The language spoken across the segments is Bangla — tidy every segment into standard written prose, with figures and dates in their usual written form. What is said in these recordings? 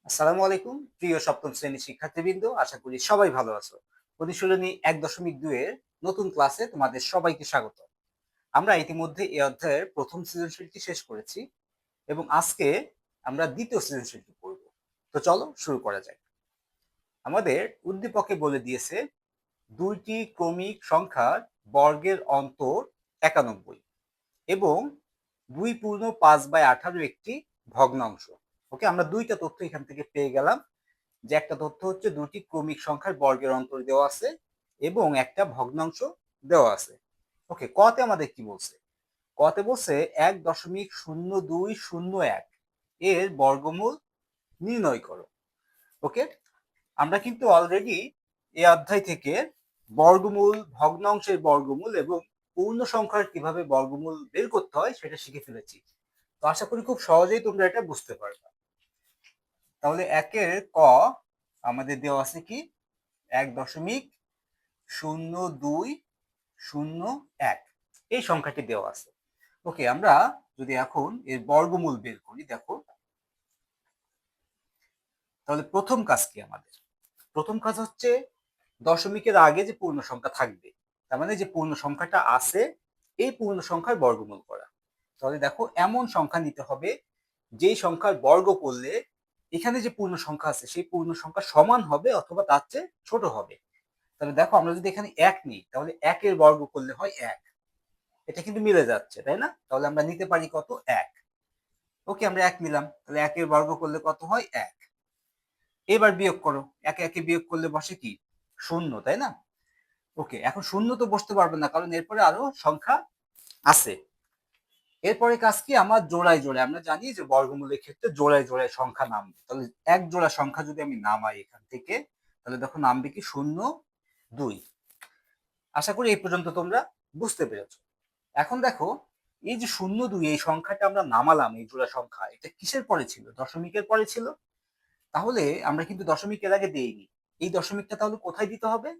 আসসালামু আলাইকুম প্রিয় সপ্তম শ্রেণীর শিক্ষার্থীবৃন্দ, আশা করি সবাই ভালো আছো। অনুশীলনী 1.2 এর নতুন ক্লাসে তোমাদের সবাইকে স্বাগত। আমরা ইতিমধ্যে এই অধ্যায়ের প্রথম সৃজনশীলটি শেষ করেছি এবং আজকে আমরা দ্বিতীয় সৃজনশীলটি করব। তো চলো শুরু করা যাক। আমাদের উদ্দীপকে বলে দিয়েছে দুইটি ক্রমিক সংখ্যার বর্গের অন্তর 91 এবং 2 পূর্ণ 5/18 একটি ভগ্নাংশ। ওকে, আমরা দুইটা তথ্য এখান থেকে পেয়ে গেলাম, যে একটা তথ্য হচ্ছে দুটি ক্রমিক সংখ্যার বর্গের অন্তর দেওয়া আছে এবং একটা ভগ্নাংশ দেওয়া আছে। ওকে, কতে আমাদের কি বলছে? কতে বলছে 1.0201 এর বর্গমূল নির্ণয় করো। ওকে, আমরা কিন্তু অলরেডি এই অধ্যায় থেকে বর্গমূল, ভগ্নাংশের বর্গমূল এবং পূর্ণ সংখ্যার কিভাবে বর্গমূল বের করতে হয় সেটা শিখে ফেলেছি। তো আশা করি খুব সহজেই তোমরা এটা বুঝতে পারবে। তাহলে একের ক আমাদের দেওয়া আছে কি 1.0201 এই সংখ্যাটি দেওয়া আছে। ওকে, আমরা যদি এখন এর বর্গমূল বের করি, দেখো তাহলে প্রথম কাজ কি আমাদের? প্রথম কাজ হচ্ছে দশমিকের আগে যে পূর্ণ সংখ্যা থাকবে, তার মানে যে পূর্ণ সংখ্যাটা আছে এই পূর্ণ সংখ্যার বর্গমূল করা। তাহলে দেখো এমন সংখ্যা নিতে হবে যেই সংখ্যার বর্গ করলে এখানে যে পূর্ণ সংখ্যা আছে সেই পূর্ণ সংখ্যা সমান হবে অথবা তার চেয়ে ছোট হবে। তাহলে দেখো আমরা যদি এখানে 1 নিই তাহলে 1 এর বর্গ করলে হয় 1। এটা কিন্তু মিলে যাচ্ছে, তাই না? তাহলে আমরা নিতে পারি কত? 1। ওকে, আমরা 1 নিলাম, তাহলে 1 এর বর্গ করলে কত হয়? 1। এবার বিয়োগ করো, একে একে বিয়োগ করলে বসে কি? 0, তাই না? ওকে, এখন 0 তো বসতে পারবে না, কারণ এরপরে আরো সংখ্যা আছে। এরপরে কাজ কি? আমার জোড়ায় জোড়ায়, আমরা জানি যে বর্গমূলের ক্ষেত্রে জোড়ায় জোড়ায় সংখ্যা নামবে। তাহলে এক জোড়া সংখ্যা যদি আমি নামাই এখান থেকে, তাহলে দেখো নামবে কি? 0, 2। আশা করি এই পর্যন্ত তোমরা বুঝতে পেরেছো। এখন দেখো এই যে 0, 2 এই সংখ্যাটা আমরা নামালাম, এই জোড়া সংখ্যা, এটা কিসের পরে ছিল? দশমিকের পরে ছিল। তাহলে আমরা কিন্তু দশমিকের আগে দেইনি। এই দশমিকটা তাহলে কোথায় দিতে হবে?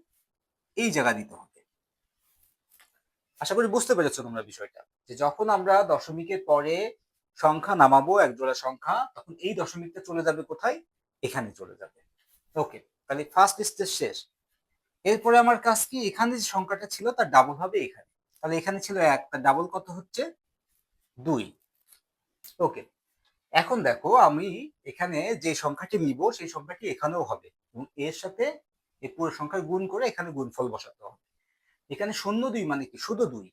এই জায়গা দিতে হবে। আশা করি বুঝতে পেরেছো তোমরা বিষয়টা, যে যখন আমরা দশমিকের পরে সংখ্যা নামাবো এক জোড়া সংখ্যা, তখন এই দশমিকটা চলে যাবে কোথায়? এখানে চলে যাবে। ওকে, তাহলে ফার্স্ট স্টেজ শেষ। এরপরে আমার কাজ কি? এখানে যে সংখ্যাটা ছিল তার ডাবল হবে এখানে। তাহলে এখানে ছিল 1, তার ডাবল কত হচ্ছে? 2। ওকে, এখন দেখো আমি এখানে যে সংখ্যাটি নিব সেই সংখ্যাটি এখানেও হবে এবং এর সাথে এই পুরো সংখ্যার গুণ করে এখানে গুণফল বসাতে হবে। এখানে 0, 2 মানে কি? শুধু 2,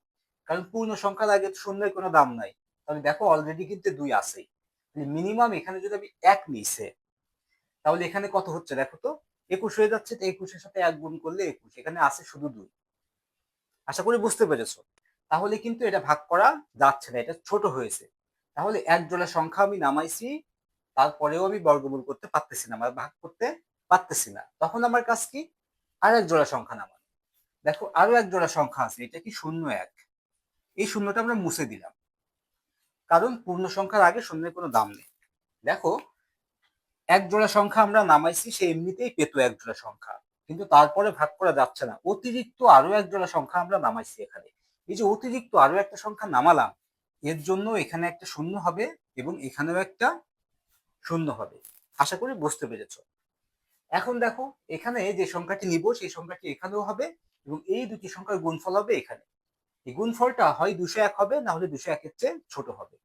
কারণ পূর্ণ সংখ্যার আগে শূন্যের কোনো দাম নাই। তাহলে দেখো অলরেডি কিন্তু 2 আছেই। মিনিমাম এখানে যদি আমি 1 নিছে, তাহলে এখানে কত হচ্ছে দেখো তো? 21 হয়ে যাচ্ছে। তো 21 এর সাথে 1 গুণ করলে 21, এখানে আছে শুধু 2। আশা করি বুঝতে পেরেছো। তাহলে কিন্তু এটা ভাগ করা যাচ্ছে না, এটা ছোট হয়েছে। তাহলে এক জোড়া সংখ্যা আমি নামাইছি, তারপরেও আমি বর্গমূল করতে পারতেছি না, ভাগ করতে পারতেছি না। তখন আমার কাজ কি? আর এক জোড়া সংখ্যা নামানো। দেখো আরো এক জোড়া সংখ্যা আছে, এটা কি? 0, 1। এই শূন্যটা আমরা মুছে দিলাম, কারণ পূর্ণ সংখ্যার আগে শূন্যের কোনো দাম নেই। দেখো এক জোড়া সংখ্যা আমরা নামাইছি, সে এমনিতেই পেত এক জোড়া সংখ্যা, কিন্তু তারপরে ভাগ করা যাচ্ছে না। অতিরিক্ত আরো এক জোড়া সংখ্যা আমরা নামাইছি এখানে। এই যে অতিরিক্ত আরো একটা সংখ্যা নামালাম, এর জন্য এখানে একটা শূন্য হবে এবং এখানেও একটা শূন্য হবে। আশা করি বুঝতে পেরেছো। এখন দেখো এখানে যে সংখ্যাটি নিব সেই সংখ্যাটি এখানেও হবে এবং এই দুটি সংখ্যার গুণফল হবে এখানে। এই গুণফলটা হয় 201 হবে, না হলে 201 এর চেয়ে ছোট হবে।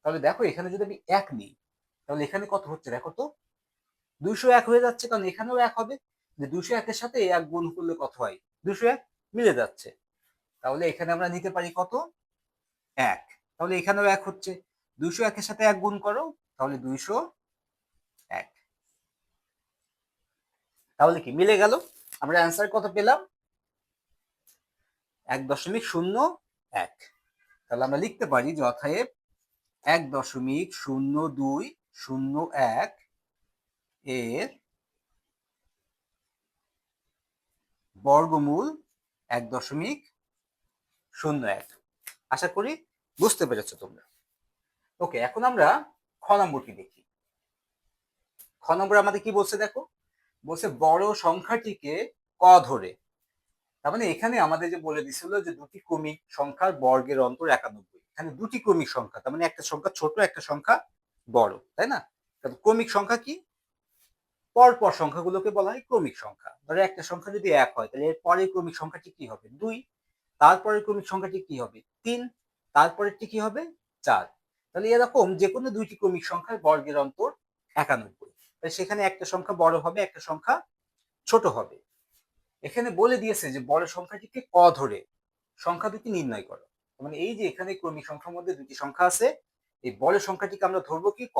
তাহলে দেখো এখানে যদি আমি 1 নিই, তাহলে এখানে কত হচ্ছে দেখো তো? 201 হয়ে যাচ্ছে, কারণ এখানেও 1 হবে। যে 201 এর সাথে 1 গুণ করলে কত হয়? 201 মিলে যাচ্ছে। তাহলে এখানে আমরা নিতে পারি কত? 1। তাহলে এখানেও 1 হচ্ছে। 201 এর সাথে 1 গুণ করো, তাহলে 201। তাহলে কি মিলে গেল? আমরা অ্যান্সার কত পেলাম? 1.01। তাহলে আমরা লিখতে পারি যে অতএব 1.0201 এর বর্গমূল 1.01। আশা করি বুঝতে পেরেছো তোমরা। ওকে, এখন আমরা খ নম্বরটি দেখি। খ নম্বর আমাদের কি বলছে দেখো? বলছে বড় সংখ্যাটিকে ক ধরে। তার মানে এখানে আমাদের যে বলে দিছিল যে দুটি ক্রমিক সংখ্যার বর্গের অন্তর 91, এখানে দুটি ক্রমিক সংখ্যা, তার মানে একটা সংখ্যা ছোট একটা সংখ্যা বড়, তাই না? ক্রমিক সংখ্যা কি? পরপর সংখ্যাগুলোকে বলা হয় ক্রমিক সংখ্যা। ধরো একটা সংখ্যা যদি 1 হয় তাহলে এর পরের ক্রমিক সংখ্যাটি কি হবে? 2। তারপরের ক্রমিক সংখ্যাটি কি হবে? 3। তারপরেরটি কি হবে? 4। তাহলে এরকম যে কোনো দুইটি ক্রমিক সংখ্যার বর্গের অন্তর 91। তাহলে সেখানে একটা সংখ্যা বড় হবে, একটা সংখ্যা ছোট হবে। এখানে বলে দিয়েছে যে বড় সংখ্যাটিকে ক ধরে সংখ্যা দুটি নির্ণয় করো। মানে এই যে এখানে ক্রমিক সংখ্যার মধ্যে দুটি সংখ্যা আছে, এই বড় সংখ্যাটিকে আমরা ধরবো কি ক,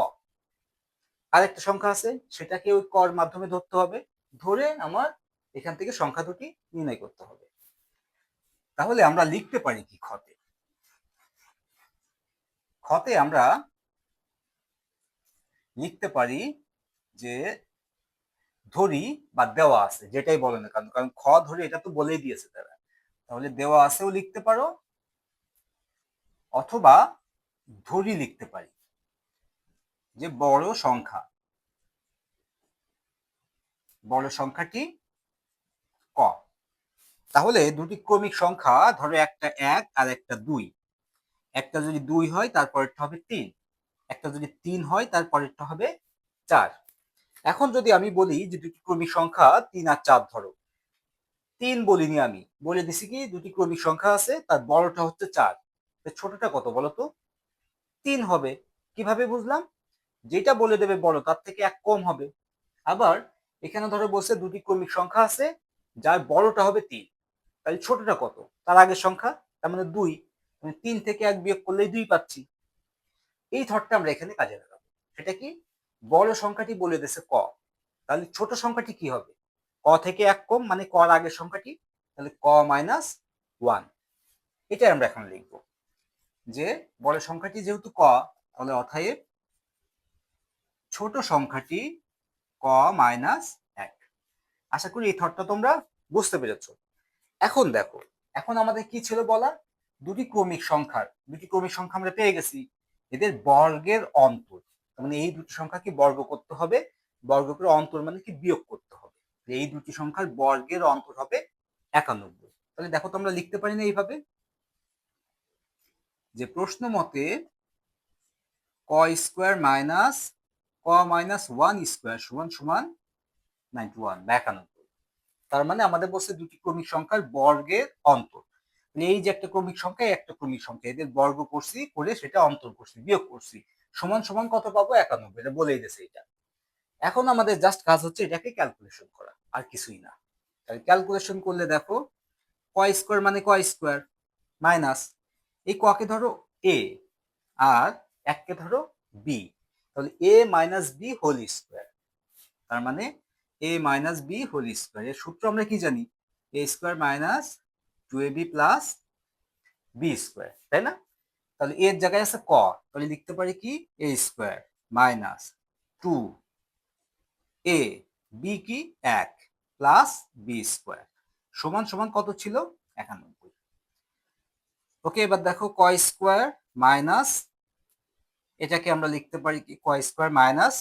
আরেকটা সংখ্যা আছে সেটাকে ওই কর মাধ্যমে ধরতে হবে, ধরে আমার এখান থেকে সংখ্যা দুটি নির্ণয় করতে হবে। তাহলে আমরা লিখতে পারি কি খতে? খতে আমরা লিখতে পারি যে ধরি বা দেওয়া আছে, যেটাই বলে না কারণ, কারণ খ ধরে এটা তো বলেই দিয়েছে তারা, তাহলে দেওয়া আছেও লিখতে পারো অথবা ধরি লিখতে পারি যে বড় সংখ্যাটি ক। তাহলে দুটি ক্রমিক সংখ্যা ধরো একটা 1 আর একটা 2, একটা যদি 2 হয় তারপরেরটা হবে 3, একটা যদি 3 হয় তারপরেরটা হবে 4। এখন যদি আমি বলি যে দুটি ক্রমিক সংখ্যা 3 আর 4 ধরো, 3 বলিনি, আমি বলে দিছি কি দুটি ক্রমিক সংখ্যা আছে তার বড়টা হচ্ছে 4, ছোটটা কত বলো তো? 3 হবে। কিভাবে বুঝলাম? যেটা বলে দেবে বড় তার থেকে এক কম হবে। আবার এখানে ধরো বলছে দুটি ক্রমিক সংখ্যা আছে যার বড়টা হবে 3, তাহলে ছোটটা কত? তার আগের সংখ্যা, তার মানে 2, মানে 3 থেকে 1 বিয়োগ করলেই 2 পাচ্ছি। এই থটটা আমরা এখানে কাজে লাগাবো। সেটা কি? বড় সংখ্যাটি বলে দিয়েছে ক, তাহলে ছোট সংখ্যাটি কি হবে? ক থেকে 1 কম মানে কর আগের সংখ্যাটি, তাহলে ক মাইনাস 1। এটাই আমরা এখন লিখব যে বড় সংখ্যাটি যেহেতু ক, তাহলে অতএব ছোট সংখ্যাটি ক মাইনাস 1। আশা করি এই থটটা তোমরা বুঝতে পেরেছো। এখন দেখো, এখন আমাদের কি ছিল বলা? দুটি ক্রমিক সংখ্যা আমরা পেয়ে গেছি, এদের বর্গের অন্তর, মানে এই দুটি সংখ্যাকে বর্গ করতে হবে, বর্গ করে অন্তর মানে কি বিয়োগ করতে হবে, এই দুটি সংখ্যার বর্গের অন্তর হবে 91। তাহলে দেখো তো আমরা লিখতে পারি না এইভাবে যে প্রশ্ন মতে ক স্কোয়ার মাইনাস ক মাইনাস 1 স্কোয়ার সমান সমান 91 বা 91। তার মানে আমাদের বলছে দুটি ক্রমিক সংখ্যার বর্গের অন্তর, এই যে একটা ক্রমিক সংখ্যা একটা ক্রমিক সংখ্যা এদের বর্গ করছি, করে সেটা অন্তর করছি, বিয়োগ করছি, সমান সমান কত পাবো? 91। এটা বলেই দিয়েছে এটা। এখন আমাদের জাস্ট কাজ হচ্ছে এটাকে ক্যালকুলেশন করা, আর কিছুই না। তাহলে ক্যালকুলেশন করলে দেখো ক স্কোয়ার মানে ক স্কোয়ার মাইনাস এই ককে ধরো এ আর এককে ধরো বি, তাহলে A minus B whole square, তার মানে A minus B whole square. এর সূত্র আমরা কি জানি? এ স্কোয়ার মাইনাস 2ab প্লাস বি স্কোয়ার, তাই না? তাহলে এর জায়গায় আছে ক, তাহলে লিখতে পারি কি এ স্কোয়ার মাইনাস 2 এ বি কি 1 প্লাস বি স্কোয়ার সমান সমান কত ছিল? 91। ওকে, এবার দেখো ক স্কোয়ার মাইনাস, এটাকে আমরা লিখতে পারি কি ক স্কোয়ার মাইনাস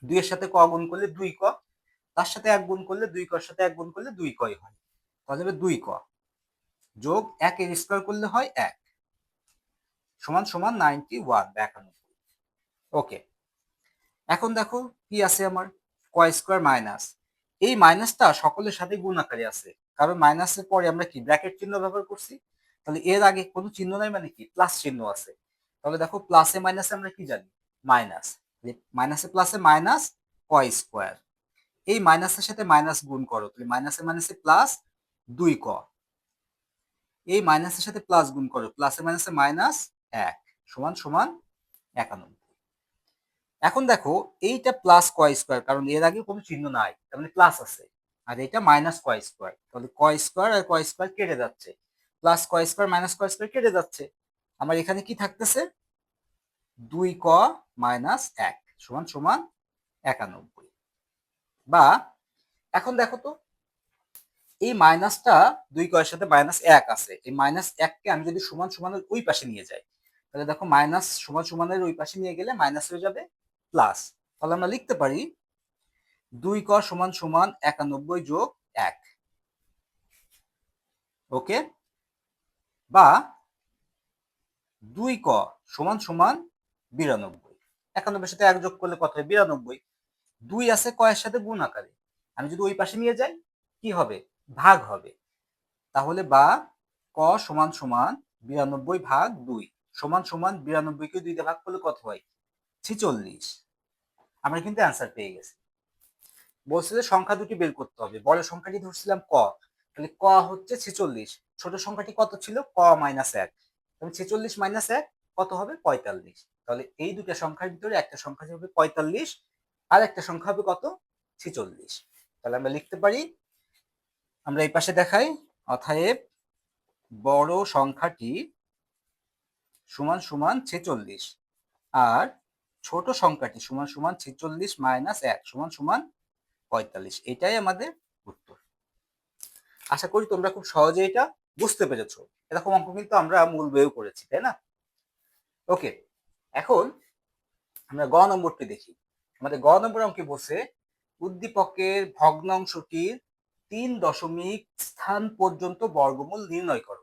2 এর সাথে ক গুণ করলে 2 ক, তার সাথে 1 গুণ করলে 2 কর সাথে 1 গুণ করলে 2 কই হয়, তাহলে 2 ক যোগ 1 এর স্কোয়ার করলে হয় 1 সমান সমান 91। ওকে, এখন দেখো কি আছে আমার ক স্কোয়ার মাইনাস, এই মাইনাসটা সকলের সাথে গুণ আকারে আছে, কারণ মাইনাসের পরে আমরা কি ব্র্যাকেট চিহ্ন ব্যবহার করছি, তাহলে এর আগে কোনো চিহ্ন নাই মানে কি প্লাস চিহ্ন আছে। তাহলে দেখো প্লাসে মাইনাসে আমরা কি জানি? মাইনাস, মাইনাসে প্লাসে মাইনাস ক স্কোয়ার, এই মাইনাসের সাথে মাইনাস গুণ করো, তাহলে মাইনাসে মাইনাসে প্লাস 2 ক, এই মাইনাসের সাথে প্লাস গুণ করো, প্লাসে মাইনাসে মাইনাস 1 সমান সমান 91। এখন দেখো এইটা প্লাস ক স্কোয়ার, কারণ এর আগে কোনো চিহ্ন নাই তার মানে প্লাস আছে, আর এটা মাইনাস ক স্কোয়ার, তাহলে ক স্কোয়ার আর ক স্কোয়ার কেটে যাচ্ছে, প্লাস ক স্কোয়ার মাইনাস ক স্কোয়ার কেটে যাচ্ছে, আমার এখানে কি থাকতেছে? 2 ক মাইনাস 1 সমান সমান 91। বা এখন দেখো তো এই মাইনাসটা 2 ক এর সাথে মাইনাস 1 আছে, এই মাইনাস 1 কে আমি যদি সমান সমানের ওই পাশে নিয়ে যাই, তাহলে দেখো মাইনাস সমান সমানের ওই পাশে নিয়ে গেলে মাইনাস হয়ে যাবে প্লাস, তাহলে আমরা লিখতে পারি 2 ক সমান সমান 91 যোগ 1। ওকে, বা 2 ক সমান সমান 92, 91 সাথে 1 যোগ করলে কত হয়? 92। 2 আছে কয়ের সাথে গুণ আকারে, আমি যদি ওই পাশে নিয়ে যাই কি হবে, ভাগ হবে। তাহলে বা ক সমান সমান 92 ভাগ 2 সমান সমান 92 কে 2 দিয়ে ভাগ করলে কত হয়, 46। আমরা কিন্তু অ্যান্সার পেয়ে গেছি। বলছে যে সংখ্যা দুটি বের করতে হবে, বড় সংখ্যাটি ধরছিলাম ক, তাহলে ক হচ্ছে 46, ছোট সংখ্যাটি কত ছিল, ক মাইনাস 1, তাহলে 46 মাইনাস 1 কত হবে, 45। তাহলে এই দুটো সংখ্যার ভিতরে একটা সংখ্যা হবে 45 আর একটা সংখ্যা হবে কত, 46। তাহলে আমরা লিখতে পারি, আমরা এই পাশে দেখাই, অতএব বড় সংখ্যাটি সমান সমান 46 আর ছোট সংখ্যাটি সমান সমান 46 মাইনাস 1 সমান সমান 45। এটাই আমাদের উত্তর। আশা করি তোমরা খুব সহজে এটা বুঝতে পেরেছো। এরকম অঙ্ক কিন্তু আমরা মূল বইয়েও করেছি, তাই না? ওকে, এখন আমরা গ নম্বরটি দেখি। আমাদের গ নম্বর অঙ্কে বসে উদ্দীপকের ভগ্নাংশটির 3 স্থান পর্যন্ত বর্গমূল নির্ণয় করো।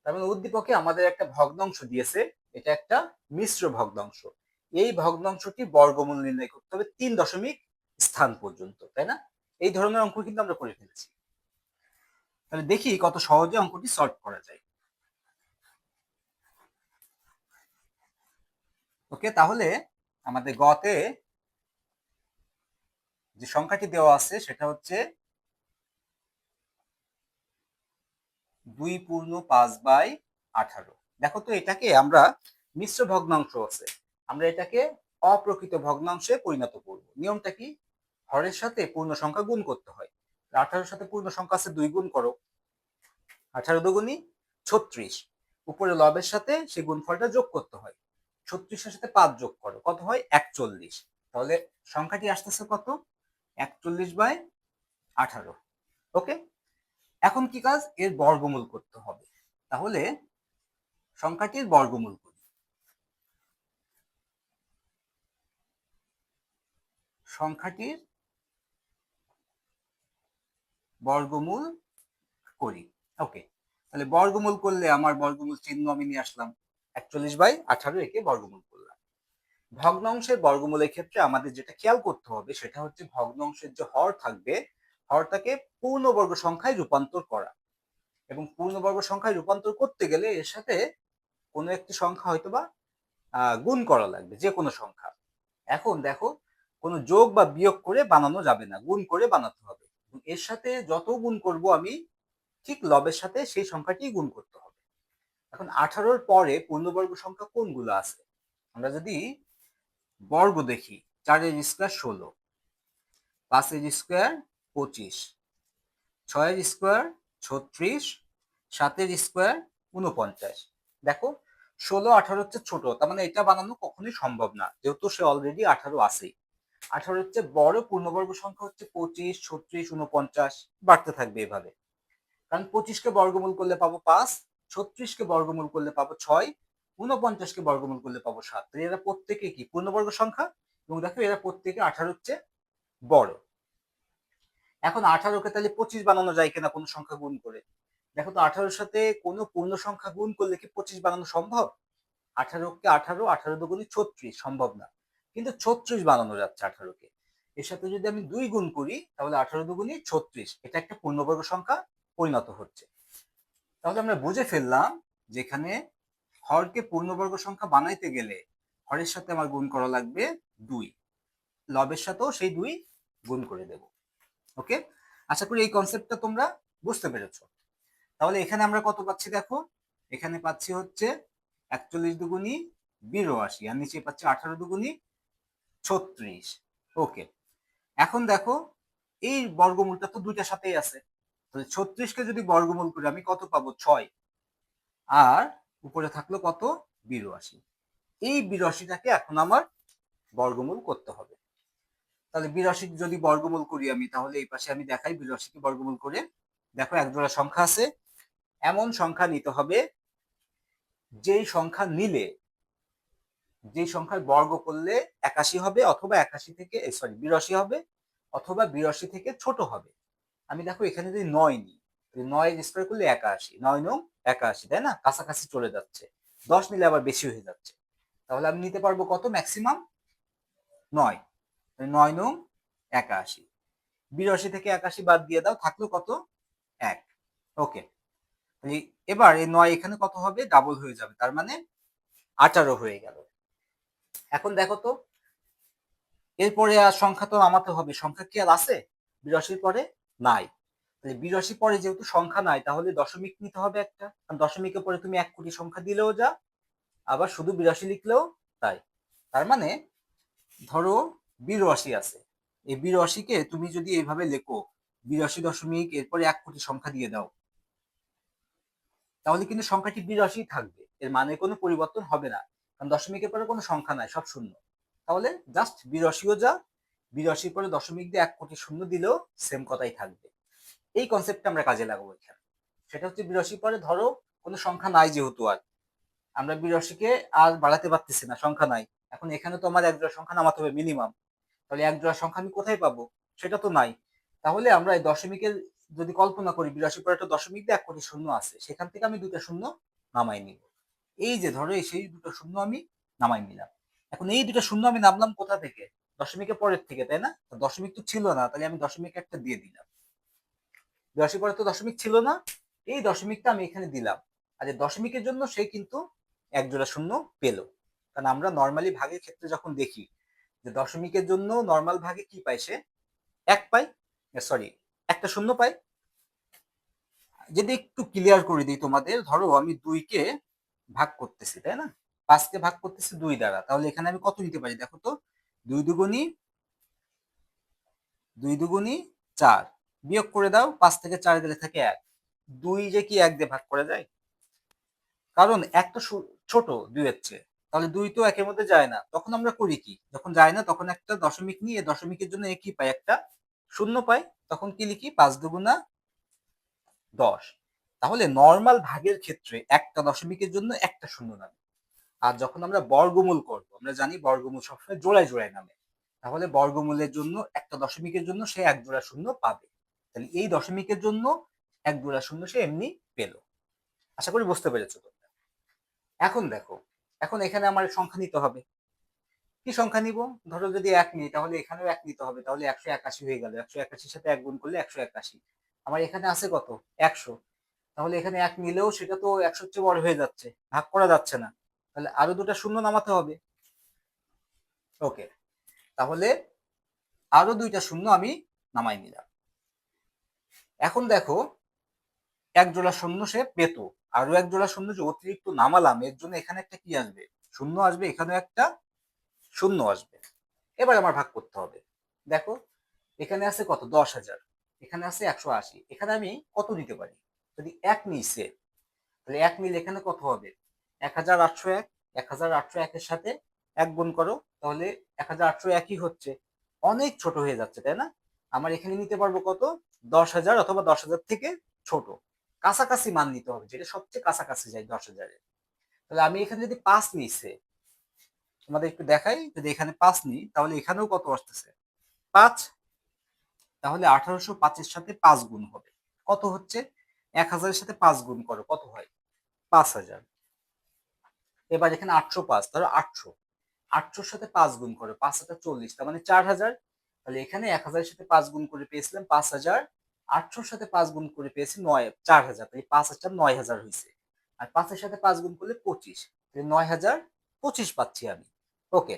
তার মানে উদ্দীপকে আমাদের একটা ভগ্নাংশ দিয়েছে, এটা একটা মিশ্র ভগ্নাংশ। এই ভগ্নাংশটি বর্গমূল নির্ণয় করতে হবে 3 স্থান পর্যন্ত, তাই না? এই ধরনের অঙ্ক কিন্তু আমরা করে ফেলেছি। তাহলে দেখি কত সহজে অঙ্কটি সলভ করা যায়। ওকে, তাহলে আমাদের গতে যে সংখ্যাটি দেওয়া আছে সেটা হচ্ছে 2 পূর্ণ 5/18। দেখো তো, এটাকে আমরা মিশ্র ভগ্নাংশ আছে, আমরা এটাকে অপ্রকৃত ভগ্নাংশে পরিণত করব। নিয়মটা কি, হরের সাথে পূর্ণ সংখ্যা গুণ করতে হয়। 18 সাথে পূর্ণ সংখ্যা আছে 2 গুণ করো, 18 দুগুণী 36। উপরে লবের সাথে সেই গুণফলটা যোগ করতে হয়, 36 এর সাথে 5 যোগ করো, কত হয়, 41। তাহলে সংখ্যাটি আসতেছে কত, 41/18। ওকে, এখন কি কাজ, এর বর্গমূল করতে হবে। তাহলে সংখ্যাটির বর্গমূল করি। সংখ্যাটির বর্গমূল করি। ওকে, তাহলে বর্গমূল করলে আমার বর্গমূল চিহ্ন আমি নিয়ে আসলাম, 41/18 একে বর্গমূল করলাম। ভগ্নাংশের বর্গমূলের ক্ষেত্রে আমাদের যেটা খেয়াল করতে হবে সেটা হচ্ছে ভগ্নাংশের যে হর থাকবে, হরটাকে পূর্ণবর্গ সংখ্যায় রূপান্তর করা। এবং পূর্ণবর্গ সংখ্যায় রূপান্তর করতে গেলে এর সাথে কোনো একটি সংখ্যা হয়তোবা গুণ করা লাগবে, যে কোনো সংখ্যা। এখন দেখো, কোনো যোগ বা বিয়োগ করে বানানো যাবে না, গুণ করে বানাতে হবে। এর সাথে যত গুণ করব আমি, ঠিক লবের সাথে সেই সংখ্যাটি গুণ করতে হবে। এখন 18-র পরে পূর্ণবর্গ সংখ্যা কোনগুলো আছে, আমরা যদি বর্গ দেখি, 4-এর স্কয়ার 16, 5-এর স্কয়ার 25, 6-এর স্কয়ার 36, 7-এর স্কয়ার 49। দেখো, 16, 18 হচ্ছে ছোট, তার মানে এটা বানানো কখনোই সম্ভব না, যেহেতু সে অলরেডি 18 আছেই। 18 হচ্ছে বড় পূর্ণবর্গ সংখ্যা হচ্ছে 25, 36, 49, বাড়তে থাকবে এভাবে। কারণ 25-কে বর্গমূল করলে পাবো 5, 36-কে বর্গমূল করলে পাবো 6, 49-কে বর্গমূল করলে পাবো 7। এরা প্রত্যেকে কি পূর্ণবর্গ সংখ্যা, এবং দেখো এরা প্রত্যেকে 18 হচ্ছে বড়। এখন 18-কে তাহলে 25 বানানো যায় কিনা কোনো সংখ্যা গুণ করে, দেখো তো 18-র সাথে কোনো পূর্ণ সংখ্যা গুণ করলে কি 25 বানানো সম্ভব? 18-কে 18, 18 দুগুণী 36, সম্ভব না। কিন্তু 36 বানানো যাচ্ছে 18-কে। এর সাথে যদি আমি 2 গুণ করি তাহলে 18 দুগুণী 36, এটা একটা পূর্ণবর্গ সংখ্যা পরিণত হচ্ছে। তাহলে আমরা বুঝে ফেললাম যেখানে হরকে পূর্ণবর্গ সংখ্যা বানাইতে গেলে হরের সাথে আমার গুণ করা লাগবে 2, লবের সাথেও সেই 2 গুণ করে দেব। ওকে, আশা করি এই কনসেপ্টটা তোমরা বুঝতে পেরেছো। তাহলে এখানে আমরা কত পাচ্ছি, দেখো এখানে পাচ্ছি হচ্ছে 41 দুগুণী 82, আর নিচে পাচ্ছি 18 দুগুণী 36। ওকে, এখন দেখো এই বর্গমূলটা তো দুইটার সাথেই আছে, তাহলে 36-কে যদি বর্গমূল করি আমি কত পাবো, 6, আর উপরে থাকলো কত, 82। এই 82টাকে এখন আমার বর্গমূল করতে হবে। তাহলে 82 যদি বর্গমূল করি আমি, তাহলে এই পাশে আমি দেখাই 82-কে বর্গমূল করে। দেখো এক জোড়া সংখ্যা আছে, এমন সংখ্যা নিতে হবে যেই সংখ্যা নিলে, যেই সংখ্যার বর্গ করলে 81 হবে, অথবা 81 থেকে 82 হবে, অথবা 82 থেকে ছোট হবে। আমি দেখো এখানে যদি 9 নিই, 9 স্কয়ার করলে 81, 9 নং 81, তাই না, কাছাকাছি চলে যাচ্ছে। 10 নিলে আবার বেশি হয়ে যাচ্ছে, তাহলে আমি নিতে পারবো কত, ম্যাক্সিমাম 9, 9 নং 81। 82 থেকে 81 বাদ দিয়ে দাও, থাকলো কত? 1। ওকে, এবার এই 9 এখানে কত হবে? ডাবল হয়ে যাবে, তার মানে 18 হয়ে গেল। এখন দেখো তো, এরপরে আর সংখ্যা তো নামাতে হবে। সংখ্যা কি আর আছে 82 পরে? নাই। তাহলে 82 পরে যেহেতু সংখ্যা নাই, তাহলে দশমিক নিতে হবে একটা, কারণ দশমিকের পরে তুমি 1 কোটি সংখ্যা দিলেও যা, আবার শুধু 82 লিখলেও তাই। তার মানে ধরো 82 আছে, এই 82 কে তুমি যদি এইভাবে লেখো 82 দশমিক এরপরে 1 কোটি সংখ্যা দিয়ে দাও, তাহলে কিন্তু সংখ্যাটি 82 থাকবে, এর মানে কোনো পরিবর্তন হবে না, কারণ দশমিকের পরে কোনো সংখ্যা নাই, সব শূন্য। তাহলে জাস্ট 82ও যা, 82 পরে দশমিক দিয়ে 1 কোটি শূন্য দিলেও সেম কথাই থাকবে। এই কনসেপ্টটা আমরা কাজে লাগাবো এখানে। সেটা হচ্ছে 82 পরে ধরো কোনো সংখ্যা নাই, যেহেতু আর আমরা 82 কে আর বাড়াতে পারতেছি না, সংখ্যা নাই। এখন এখানে তো আমার এক জোড়া সংখ্যা নামাতে হবে মিনিমাম, তাহলে এক জোড়া সংখ্যা আমি কোথায় পাবো? সেটা তো নাই। তাহলে আমরা এই দশমিকের যদি কল্পনা করি 82 পরে একটা দশমিক দিয়ে 1 কোটি শূন্য আছে, সেখান থেকে আমি দুটো শূন্য নামাই নিব। এই যে ধরো সেই দুটো শূন্য আমি নামাই নিলাম। এখন এই দুটো শূন্য আমি নামলাম কোথা থেকে? দশমিকের পরের থেকে, তাই না? দশমিক তো ছিল না, তাহলে আমি দশমিক একটা দিয়ে দিলাম। 82 পরে তো দশমিক ছিল না, এই দশমিকটা আমি এখানে দিলাম। আর এই দশমিকের জন্য সে কিন্তু এক জোড়া শূন্য পেল। কারণ আমরা নর্মালি ভাগের ক্ষেত্রে যখন দেখি যে দশমিকের জন্য নর্মাল ভাগে কি পাই, সে 1 পাই, সরি, একটা শূন্য পাই। যদি একটু ক্লিয়ার করে দিই তোমাদের, ধরো আমি 2 কে ভাগ করতেছি, তাই না? 5 কে ভাগ করতেছি 2 দ্বারা, তাহলে এখানে আমি কত নিতে পারি দেখো তো? 2 দুগুণী 4, বিয়োগ করে দাও, 5 থেকে 4 গেলে থাকে 1। 2 যে কি 1 দিয়ে ভাগ করা যায়? কারণ এক তো ছোট 2 এর চেয়ে, তাহলে 2 তো 1 এর মধ্যে যায় না। তখন আমরা করি কি, যখন যায় না তখন একটা দশমিক নিয়ে দশমিকের জন্য কি পাই, একটা শূন্য পাই, তখন কি লিখি 5 দুগুণা 10। তাহলে নর্মাল ভাগের ক্ষেত্রে একটা দশমিকের জন্য একটা শূন্য নামে। আর যখন আমরা বর্গমূল করব, আমরা জানি বর্গমূল সবসময় জোড়ায় জোড়ায় নামে, তাহলে বর্গমূলের জন্য একটা দশমিকের জন্য সে এক জোড়া শূন্য পাবে। তাহলে এই দশমিকের জন্য এক জোড়া শূন্য সে এমনি পেল। আশা করি বুঝতে পেরেছো তোমরা। এখন দেখো, এখন এখানে আমার সংখ্যা নিতে হবে। কি সংখ্যা নিব? ধরো যদি 1 নিই, তাহলে এখানেও 1 নিতে হবে, তাহলে 181 হয়ে গেল। 181 সাথে 1 গুণ করলে 181। আমার এখানে আছে কত? 100। তাহলে এখানে 1 নিলেও সেটা তো 100 চেয়ে বড় হয়ে যাচ্ছে, ভাগ করা যাচ্ছে না, তাহলে আরো দুটো শূন্য নামাতে হবে। ওকে, তাহলে আরো দুইটা শূন্য আমি নামাই নিলাম। এখন দেখো, এক জোড়া শূন্য সে পেত, আরো এক জোড়া শূন্য যে অতিরিক্ত নামালাম, এর জন্য এখানে একটা কি আসবে? শূন্য আসবে, এখানেও একটা শূন্য আসবে। এবার আমার ভাগ করতে হবে। দেখো, এখানে আছে কত? 10,000, এখানে আছে 180, এখানে আমি কত নিতে পারি? যদি 1 নিছে, তাহলে 1 নিলে এখানে কত হবে? 1801। 1801 এর সাথে 1 গুণ করো, তাহলে 1801ই হচ্ছে। অনেক ছোট হয়ে যাচ্ছে, তাই না? আমার এখানে নিতে পারবো কত? 10,000 অথবা 10,000 থেকে ছোট, কাছাকাছি মান নিতে হবে, যেটা সবচেয়ে কাছাকাছি যায় 10,000-এর। তাহলে আমি এখানে যদি 5 নিছে, তোমাদের একটু দেখাই, যদি এখানে 5 নিই, তাহলে এখানেও কত আসতেছে? 5। তাহলে 1805-এর সাথে 5 গুণ হবে, কত হচ্ছে? 1000-এর সাথে 5 গুণ করো, কত হয়? 5,000। এবার এখানে 805, ধরো 800, 800-র সাথে 5 গুণ করো, 5,040, তার মানে 4,000। তাহলে এখানে 1000-এর সাথে 5 গুণ করে পেয়েছিলাম 5,000, 800-র সাথে 5 গুণ করে পেয়েছি 4,000, তাহলে 5,000 9,000 হয়েছে। আর 5-এর সাথে 5 গুণ করলে 25, তাহলে 9,025 পাচ্ছি আমি। ওকে,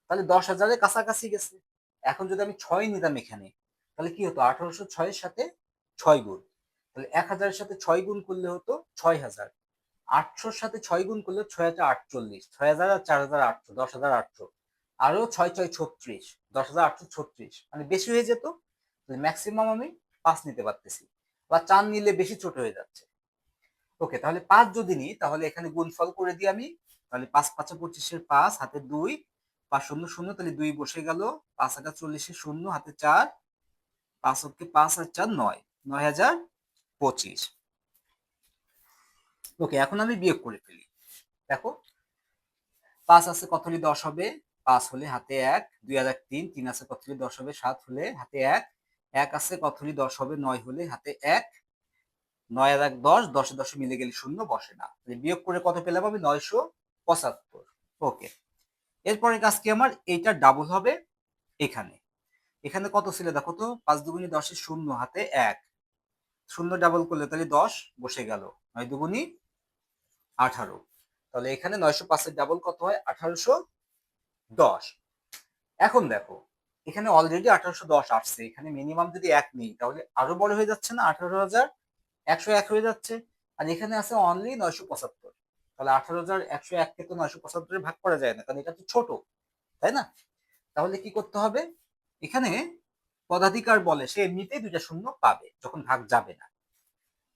তাহলে 10,000-এর কাছাকাছি গেছে। এখন যদি আমি 6 নিতাম এখানে, তাহলে কি হতো? 1806-এর সাথে 6 গুণ, তাহলে 1000-এর সাথে 6 গুণ করলে হতো 6,000। 800-র সাথে 6 গুণ করলে 6,048, 6,000 আর 4,800, 10,800, আরো 6 6 36, 10,836, মানে বেশি হয়ে যেত। ম্যাক্সিমাম আমি 5 নিতে পারতেছি, বা 4 নিলে বেশি ছোট হয়ে যাচ্ছে। ওকে, তাহলে 5 যদি নিই, তাহলে এখানে গুণফল করে দিই আমি। তাহলে 5 5 25-এর 5, হাতে 2, 5 শূন্য শূন্য, তাহলে 2 বসে গেল। 5 হাজার 40-এর শূন্য, হাতে 4, 5 হচ্ছে 5 আর 4 9, 9,025। ওকে, এখন আমি বিয়োগ করে ফেলি। দেখো, 5 আছে কত হলে 10 হবে? 5 হলে হাতে 1, 2 আর 1 3, 3 আছে কত হলে 10 হবে? 7 হলে হাতে 1, 1 আছে কত হলে 10 হবে? 9 হলে হাতে 1, 9 আর 1 10, 10 এ 10 মিলে গেলে শূন্য বসে না, বিয়োগ করে কত পেলাম আমি? 975। ওকে, এরপরে কাজ কি আমার? এইটা ডাবল হবে এখানে, এখানে কত ছিল দেখো তো, 5 × 2 = 0, হাতে 1, শূন্য ডাবল করলে তাহলে 10 বসে গেল, 9 × 2 = 18। তাহলে এখানে 905 ডাবল কত হয়, 1810। এখন দেখো এখানে অলরেডি 1810 আসছে, এখানে মিনিমাম যদি 1 নিই তাহলে আরো বড় হয়ে যাচ্ছে না, 18,101 হয়ে যাচ্ছে। আর এখানে আছে অনলি 975, তাহলে 18,101 কে তো 975 ভাগ করা যায় না, কারণ এটা তো ছোট, তাই না? তাহলে কি করতে হবে, এখানে পদাধিকার বলে সে এমনিতেই দুইটা শূন্য পাবে যখন ভাগ যাবে না,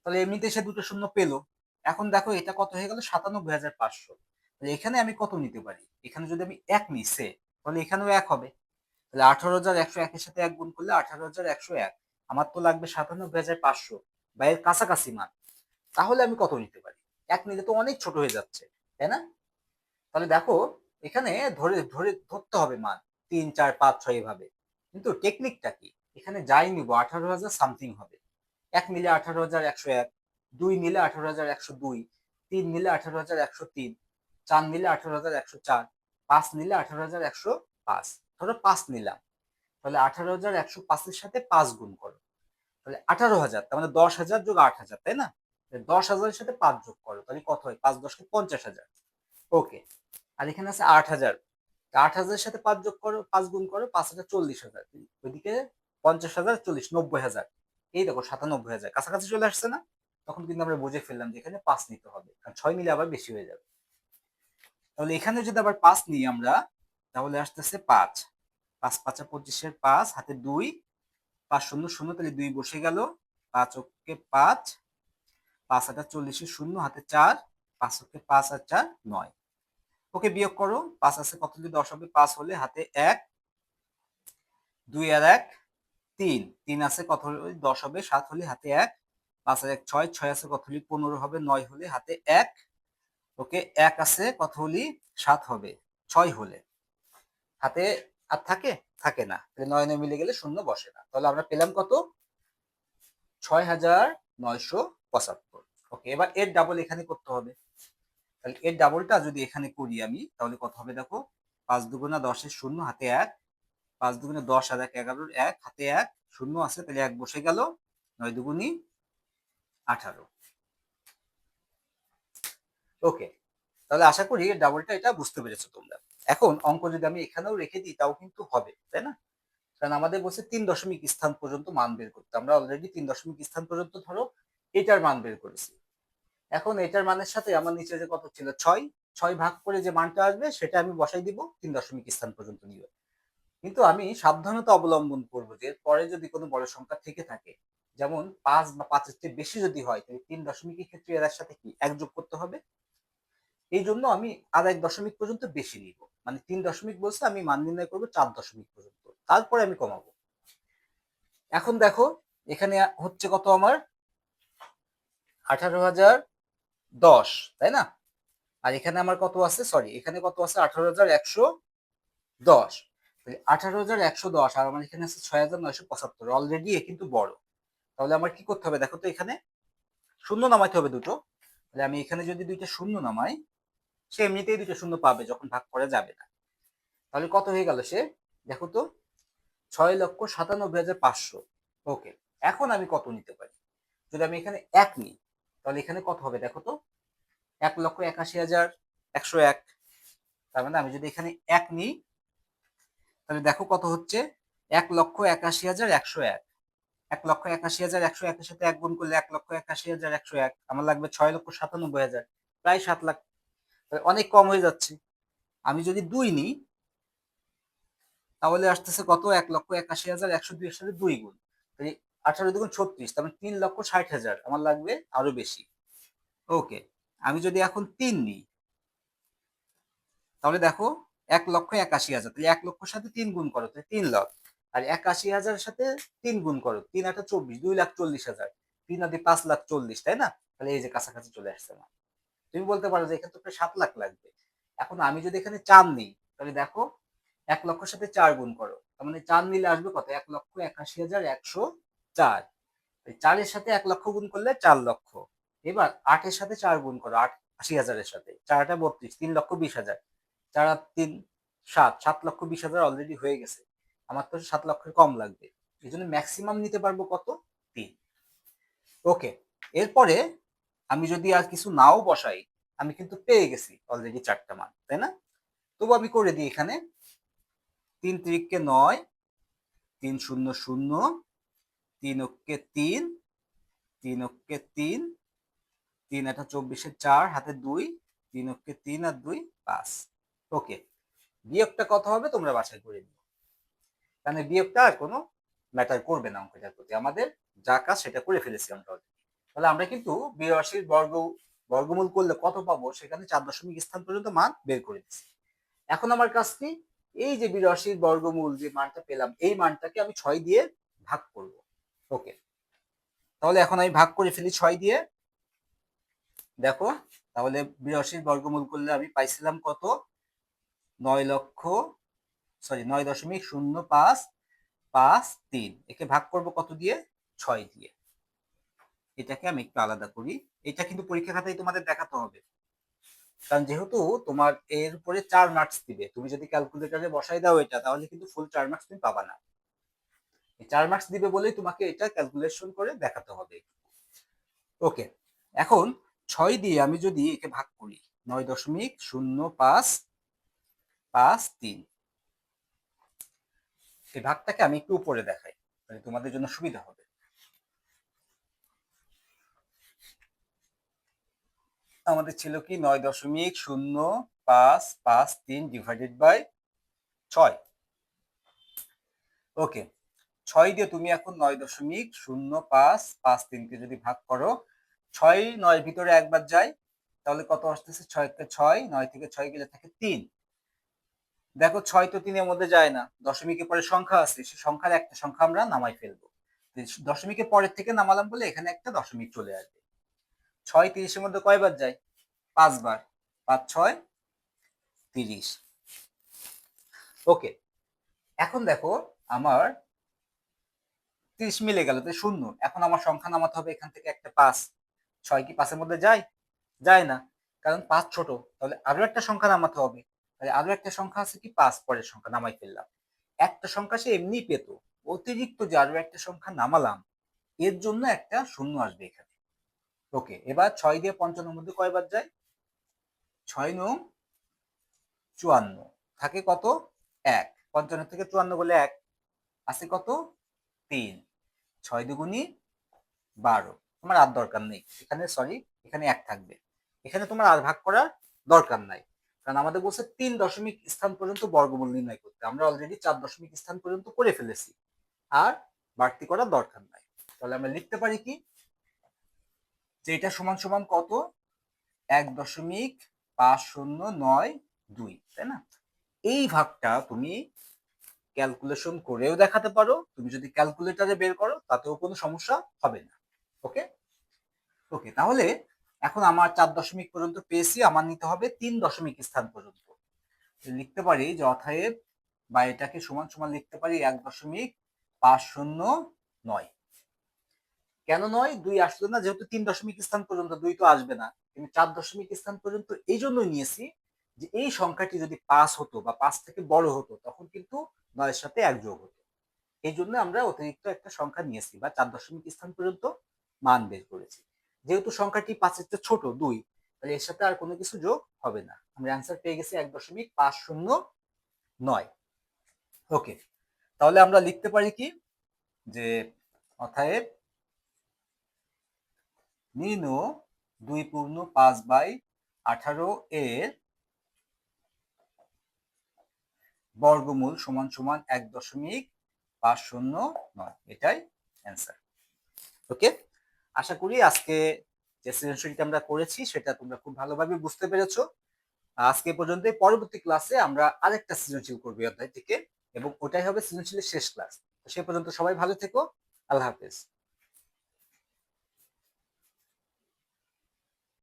তাহলে এমনিতে সে দুটো শূন্য পেলো। এখন দেখো এটা কত হয়ে গেল, 97,500। তাহলে এখানে আমি কত নিতে পারি, এখানে যদি আমি 1 নিই সে, তাহলে এখানেও 1 হবে। তাহলে 18,101 এর সাথে 1 গুণ করলে 18,101, আমার তো লাগবে 97,500 বা এর কাছাকাছি মান। তাহলে আমি কত নিতে পারি, 1 নিলে তো অনেক ছোট হয়ে যাচ্ছে, তাই না? তাহলে দেখো এখানে ধরে ধরে ধরতে হবে মান 3, 4, 5, 6 এভাবে। কিন্তু টেকনিকটা কি, এখানে যাই নিব 18,000 সামথিং হবে। 1 নিলে 18,101, 2 নিলে 18,102, 3 নিলে 18,103, 4 নিলে 18,104, 5 নিলে 18,105। ধরো 5 নিলাম, তাহলে 18,105 এর সাথে 5 গুণ করো, তাহলে 18,000, তার মানে 10,000 যোগ 8,000, তাই না? 10,000 এর সাথে 5 যোগ করো, তাহলে কত হয়, 5 10 কে 50,000। ওকে। আর এখানে আছে 8,000, 8,000 এর সাথে 5 যোগ করো, 5 গুণ করো, 5,000 40,000, ওইদিকে 50,000 40 90,000, এই দেখো 97,000 কাছাকাছি চলে আসছে না? তখন কিন্তু আমরা বুঝে ফেললাম যে এখানে 5 নিতে হবে, কারণ 6 নিলে আবার বেশি হয়ে যাবে। তাহলে এখানে যদি আবার 5 নিই আমরা, তাহলে আসতেছে 5, 5 5 25 5, হাতে 2, 5 0 0, তাহলে 2 বসে গেল, 5 ওকে 5, 5 8 40 0, হাতে 4, 5 ওকে 5 আর 4 9। ওকে বিয়োগ করো, 5 আছে কত হলে 10 হবে, 5 হলে হাতে 1, 2 আর 1 3, 3 আছে কত হলে 10 হবে, 7 হলে হাতে 1, 5 আর 1 6, 6 আছে কত হলে 15 হবে, 9 হলে হাতে 1। ওকে 1 আছে কত হলে 7 হবে, 6 হলে হাতে আর থাকে, থাকে না, তাহলে 9 9 মিলে গেলে শূন্য বসে না, তাহলে আমরা পেলাম কত, 6,975। ওকে, এবার এর ডাবল এখানে করতে হবে, তাহলে এর ডাবলটা যদি এখানে করি আমি, তাহলে কত হবে দেখো, 5 দুগুণা 10 শূন্য, হাতে 1, 5 দুগুণে 10 আর 1 11, 1 হাতে 1 শূন্য আছে, তাহলে 1 বসে গেল, 9 দুগুণি 18। ওকে, তাহলে আশা করি ডাবলটা এটা বুঝতে পেরেছো তোমরা। এখন অঙ্ক যদি আমি এখানেও রেখে দিই তাও কিন্তু হবে, তাই না? কারণ আমাদের বলছে 3 দশমিক স্থান পর্যন্ত মান বের করতে, আমরা অলরেডি 3 দশমিক স্থান পর্যন্ত ধরো এটার মান বের করেছি। এখন এটার মানের সাথে আমার নিচে যে কত ছিল 6, 6 ভাগ করে যে মানটা আসবে সেটা আমি বসাই দিব 3 দশমিক স্থান পর্যন্ত নিয়ে। কিন্তু আমি সাবধানতা অবলম্বন করব যে পরে যদি কোনো বড় সংখ্যা থেকে থাকে, যেমন 5 বা 5 এর চেয়ে বেশি যদি হয়, তাহলে 3 দশমিকের ক্ষেত্রে এর সাথে কি 1 যোগ করতে হবে। এই জন্য আমি আর 1 দশমিক পর্যন্ত বেশি নিব, মানে 3 দশমিক বলছে আমি মান নির্ণয় করবো 4 দশমিক পর্যন্ত, তারপরে আমি কমাবো। এখন দেখো এখানে হচ্ছে কত আমার, 18,010, তাই না? আর এখানে আমার কত আছে, সরি এখানে কত আছে, 18,110। 18,110 আর আমার এখানে আছে 6,975, অলরেডি এ কিন্তু বড়। তাহলে আমার কি করতে হবে দেখো তো, এখানে শূন্য নামাইতে হবে দুটো, তাহলে আমি এখানে যদি দুইটা শূন্য নামাই, সে এমনিতেই দুটো শূন্য পাবে যখন ভাগ করা যাবে না। তাহলে কত হয়ে গেল সে, দেখো তো, 6,97,500। ওকে, এখন আমি কত নিতে পারি, যদি আমি এখানে 1 নিই, তাহলে এখানে কত হবে দেখো তো, 1,81,101। তার মানে আমি যদি এখানে 1 নিই, তাহলে দেখো কত হচ্ছে, 1,81,101। 1,81,101 এর সাথে 1 গুণ করলে 1,81,101, আমার লাগবে 6,97,000, প্রায় 7 লাখ, অনেক কম হয়ে যাচ্ছে। আমি যদি 2 নিই, তাহলে আসতেছে কত, 1,81,102 এর সাথে 2 গুণ, 18 দুগুণ 36, তার মানে 3,60,000 আমার লাগবে আরো বেশি। ওকে, আমি যদি এখন 3 নিই, তাহলে দেখো 1,81,000, তাহলে 1 লক্ষর সাথে 3 গুণ করো, তাহলে 3 লাখ। আর 81,000 এর সাথে 3 গুণ করো, 3 8 24, 2,40,000, 3 আদি 5,40,000, তাই না? তাহলে এই যে কাছাকাছি চলে আসছে না। তুমি বলতে পারো যে এখানে তো প্রায় 7 লাখ লাগবে। এখন আমি যদি এখানে 4 নিই, তাহলে দেখো 1 লক্ষের সাথে 4 গুণ করো, তার মানে 4 নিলে আসবে কত, 1,81,104। 4 এর সাথে 1 লক্ষ গুণ করলে 4 লক্ষ। এবার 8 এর সাথে 4 গুণ করো, 80,000 এর সাথে 4 8 32, 3,20,000, 4 আর 3 7, 7,20,000 অলরেডি হয়ে গেছে। আমার তো 7 লক্ষের কম লাগবে, এই জন্য ম্যাক্সিমাম নিতে পারবো কত, 3। ওকে, এরপরে আমি যদি আর কিছু নাও বসাই, আমি কিন্তু পেয়ে গেছি অলরেডি 4টা মান, তাই না? তবু আমি করে দিই এখানে 3 3 9, 3 0 0, 3 3, 3 3, 3 8 24 4, হাতে 2, 3 3 আর 2 5। ওকে, বিয়োগটা কত হবে তোমরা বাছাই করে নিও, মানে বিয়োগটা আর কোনো ম্যাটার করবে না অঙ্কটার প্রতি, আমাদের যা কাজ সেটা করে ফেলেছি আমরা already। তাহলে আমরা কিন্তু 82 বর্গমূল করলে কত পাবো সেখানে 4 দশমিক স্থান পর্যন্ত মান বের করে দিচ্ছি। এখন আমার কাজ কি, এই যে 82 বর্গমূল যে মানটা পেলাম এই মানটাকে আমি 6 দিয়ে ভাগ করব। ওকে, তাহলে এখন আমি ভাগ করে ফেলি 6 দিয়ে। দেখো, তাহলে 82 বর্গমূল করলে আমি পাইছিলাম কত, 9.0553। একে ভাগ করব কত দিয়ে, 6 দিয়ে। এটাকে আমি একটু আলাদা করি, এটা কিন্তু পরীক্ষা খাতায় তোমাদের দেখাতে হবে, কারণ যেহেতু তোমার এর উপরে 4 মার্কস দিবে, তুমি যদি ক্যালকুলেটরে বসাই দাও এটা, তাহলে কিন্তু ফুল 4 মার্কস তুমি পাবা না। 4 মার্কস দিবে বলেই তোমাকে এটা ক্যালকুলেশন করে দেখাতে হবে। ওকে, এখন 6 দিয়ে আমি যদি একে ভাগ করি, 9.0553, এই ভাগটাকে আমি একটু উপরে দেখাই, মানে তোমাদের জন্য সুবিধা হবে। আমাদের ছিল কি 9.0553 ডিভাইডেড বাই 6। ওকে, 6 দিয়ে তুমি এখন 9.0553কে যদি ভাগ করো, 6 9 ভিতরে একবার যায়, তাহলে কত আসতেছে, 6 কে 6, 9 থেকে 6 গেলে থাকে 3। দেখো 6 তো 3 এর মধ্যে যায় না, দশমিকের পরে সংখ্যা আছে, সেই সংখ্যার একটা সংখ্যা আমরা নামাই ফেলবো। দশমিকের পরের থেকে নামালাম বলে এখানে একটা দশমিক চলে আসবে। 6 30 এর মধ্যে কয়বার যায়, 5 বার, 5 6 30। ওকে, এখন দেখো আমার 30 মিলে গেল, তো শূন্য। এখন আমার সংখ্যা নামাতে হবে এখান থেকে একটা 5। 6 কি 5 এর মধ্যে যায়, যায় না, কারণ 5 ছোট, তাহলে আরো একটা সংখ্যা নামাতে হবে। তাহলে আরো একটা সংখ্যা আছে কি 5, পরের সংখ্যা নামাই ফেললাম। একটা সংখ্যা সে এমনি পেত, অতিরিক্ত যে আরো একটা সংখ্যা নামালাম এর জন্য একটা শূন্য আসবে এখানে। ওকে, এবার 6 দিয়ে 55 এর মধ্যে কয়বার যায়, 6 9 54, থাকে কত, 1। 55 থেকে 54 বলে 1 আছে কত, 3। 6 দুগুণী 12। তোমার আর দরকার নেই এখানে, সরি এখানে 1 থাকবে, এখানে তোমার আর ভাগ করার দরকার নাই, কারণ আমাদের বলছে 3 দশমিক স্থান পর্যন্ত বর্গমূল নির্ণয় করতে, আমরা অলরেডি 4 দশমিক স্থান পর্যন্ত করে ফেলেছি, আর বাড়তি করার দরকার নাই। তাহলে আমরা লিখতে পারি কি, যে এটা সমান সমান কত, 1.5092, তাই না? এই ভাগটা তুমি ক্যালকুলেশন করেও দেখাতে পারো, তুমি যদি ক্যালকুলেটরে বের করো তাতেও কোনো সমস্যা হবে না। ওকে, ওকে, তাহলে এখন আমার 4 দশমিক পর্যন্ত পেয়েছি, আমার নিতে হবে 3 দশমিক স্থান পর্যন্ত। লিখতে পারি যে অতএব, বা এটাকে সমান সমান লিখতে পারি 1.509। কেন নয়, 2 আসলো না, যেহেতু 3 দশমিক স্থান পর্যন্ত 2 তো আসবে না, কিন্তু 4 দশমিক স্থান পর্যন্ত এই জন্যই নিয়েছি যে এই সংখ্যাটি যদি 5 হতো বা 5 থেকে বড় হতো তখন কিন্তু 9 এর সাথে 1 যোগ হতো, এই জন্য আমরা অতিরিক্ত একটা সংখ্যা নিয়েছি বা 4 দশমিক স্থান পর্যন্ত মান বের করেছি। যেহেতু সংখ্যাটি 5 এর চেয়ে ছোট 2, তাহলে এর সাথে আর কোনো কিছু যোগ হবে না, আমরা অ্যান্সার পেয়ে গেছি 1.509। ওকে, তাহলে আমরা লিখতে পারি কি, যে অতএব নির্ণয় 2 পূর্ণ 5/18 এর বর্গমূল সমান সমান 1.509, এটাই অ্যান্সার। ওকে, আশা করি আজকে যে সৃজনশীলটা আমরা করেছি সেটা তোমরা খুব ভালোভাবে বুঝতে পেরেছো। আজকে পর্যন্ত, পরবর্তী ক্লাসে আমরা আরেকটা সৃজনশীল করবো অধ্যায় থেকে, এবং ওটাই হবে সৃজনশীলের শেষ ক্লাস। সে পর্যন্ত সবাই ভালো থেকো, আল্লাহ হাফেজ।